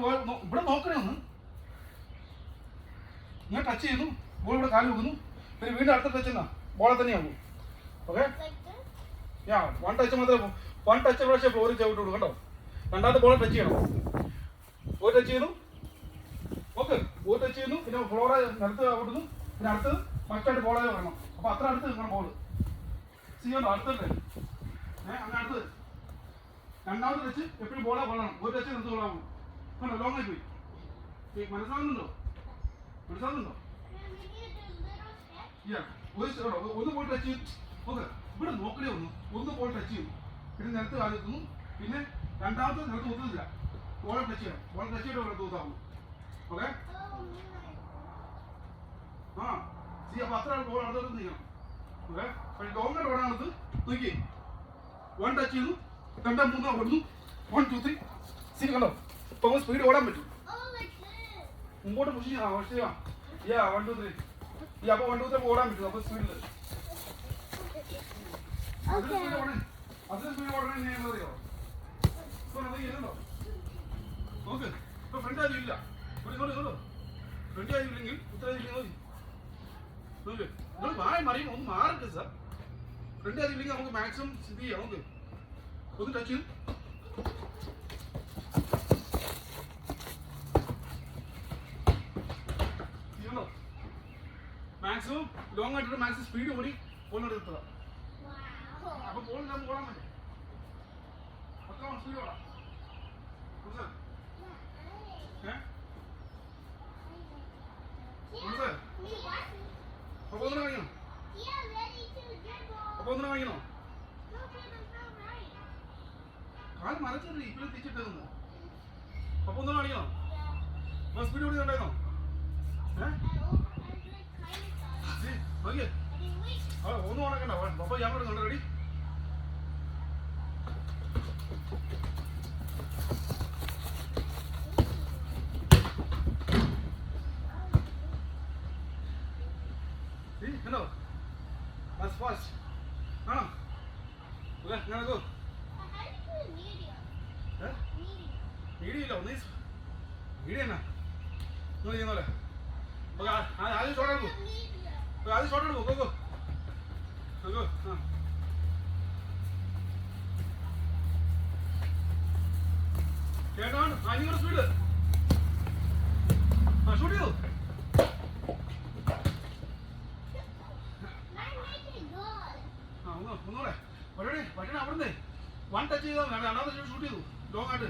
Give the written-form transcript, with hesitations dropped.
ഇവിടെ നോക്കണേ ഒന്ന്. ഇങ്ങനെ ടച്ച് ചെയ്യുന്നു, ബോൾ ഇവിടെ കാല് വെക്കുന്നു, പിന്നെ വീണ്ടും അടുത്ത ടച്ച് എന്നാ ബോളെ തന്നെയാകും. ഓക്കെ, വൺ ടച്ച് മാത്രമേ, വൺ ടച്ച് പ്രാവശ്യം ഫ്ലോറിൽ ചവിട്ടുള്ളൂ കേട്ടോ. രണ്ടാമത്തെ ബോളെ ടച്ച് ചെയ്യണം. ഒരു ടച്ച് ചെയ്യുന്നു, ഓക്കെ, ഒരു ടച്ച് ചെയ്യുന്നു, പിന്നെ ഫ്ലോറെ നിലത്ത് വിടുന്നു, പിന്നെ അടുത്തത് മറ്റായിട്ട് ബോളേ വരണം. അപ്പൊ അത്ര അടുത്ത് നിൽക്കണം ബോൾ. ചെയ്യണ്ടോ അടുത്തല്ലേ? അങ്ങനെ അടുത്തത് രണ്ടാമത്തെ ടച്ച് എപ്പോഴും ബോളെ കൊള്ളണം. ഒരു ടച്ച് നിർത്ത് കൊള്ളാമോ? കണ്ടോ, ലോങ് ആയി പോയി. മനസ്സിലാകുന്നുണ്ടോ? മനസ്സിലാകുന്നുണ്ടോ? ഒന്ന് ബോൾ ടച്ച് ചെയ്യും. ഓക്കെ, ഇവിടെ നോക്കണേ ഒന്ന് ബോൾ ടച്ച് ചെയ്യും, പിന്നെ നിലത്ത് കാലെത്തുന്നു, പിന്നെ രണ്ടാമത്തെ നിലത്ത് ഒത്തുന്നില്ല, ബോളെ ടച്ച് ചെയ്യണം. ബോൾ ടച്ച് ചെയ്തിട്ട് ഇവിടെ തൂത്താവും. ഓക്കെ, അപ്പൊ അത്ര ബോൾ അടുത്തോട്ട് നീക്കണം. ഓക്കെ, ലോങ് ആയിട്ട് ഓടാണത്. നോക്കി, വൺ ടച്ച് ചെയ്തു, രണ്ടാം മൂന്നാം ഓടുന്നു, 1 2 3 സീ. കണ്ടോ, ഇപ്പൊ സ്പീഡ് ഓടാൻ പറ്റും. മുമ്പോട്ട് പുഷ് ചെയ്യാം. 1 2 3 അപ്പൊ 1 2 3 ഓടാൻ പറ്റും. അപ്പൊ സ്പീഡില് അതിന് സ്പീഡ് ഓടണേ എങ്ങനെയാണെന്നറിയോ? ഇപ്പൊ അത് ചെയ്യുന്നുണ്ടോ? നോക്ക്, ഇപ്പൊ ഫ്രണ്ട് ആരും ഇല്ല. ഫ്രണ്ട് ആരും ഇല്ലെങ്കിൽ ഉത്തരവില്ലെങ്കിൽ മതി. നോക്ക്, നിങ്ങൾ മാറി മറിയും ഒന്ന് മാറിട്ട് സാർ. ഫ്രണ്ട് ആരും ഇല്ലെങ്കിൽ നമുക്ക് മാക്സിമം സ്ഥിതി ചെയ്യാം. നോക്ക്, ഒന്ന് ടച്ച് ചെയ്തു, ചെയ്യണോ? മാക്സിമം ലോങ് ആയിട്ട് മാക്സിമം സ്പീഡ് ഓടി ബോളിനോട് എത്തുക. അപ്പൊ ബോൾ നമുക്ക് ഓടാൻ പറ്റും. അത്ര സ്പീഡ് ഓടാം. അപ്പൊ ഒന്നിനെ വാങ്ങിക്കണോ? അപ്പൊ ഒന്നിനെ വാങ്ങിക്കണോ? കാല് മരച്ചിട്ട് ഇപ്പോഴും തിരിച്ചിട്ടേക്കുന്നു. അപ്പൊ ഒന്നിനെ വാങ്ങിക്കണോ? സ്പീഡ് ഓടി ഉണ്ടായിരുന്നോ? നോക്കിയേ, ഒന്നും ഉണക്കണ്ട. അപ്പൊ ഞാൻ കൊടുക്കണ്ട. റെഡി? ഹലോ, ഫാസ്റ്റ് ആണോ? ഞാനോ മീഡിയയില്ല, ഒന്ന് മീഡിയ എന്നാ നിങ്ങൾ ചെയ്യുന്നല്ലേ? ആദ്യം ഷോട്ട് എടുക്കൂ, ആദ്യം ഷോട്ട് എടുക്കൂ. നോക്കൂ നോക്കൂ. കേട്ടാണ് 500 സ്പീഡ്. ഷൂട്ട് ചെയ്തു. ഒന്നുകൂടെ പറ്റണേ. അവിടുന്ന് 1 ടച്ച് ചെയ്താൽ രണ്ടാമത്തെ ഷൂട്ട് ചെയ്തു ലോങ് ആയിട്ട്.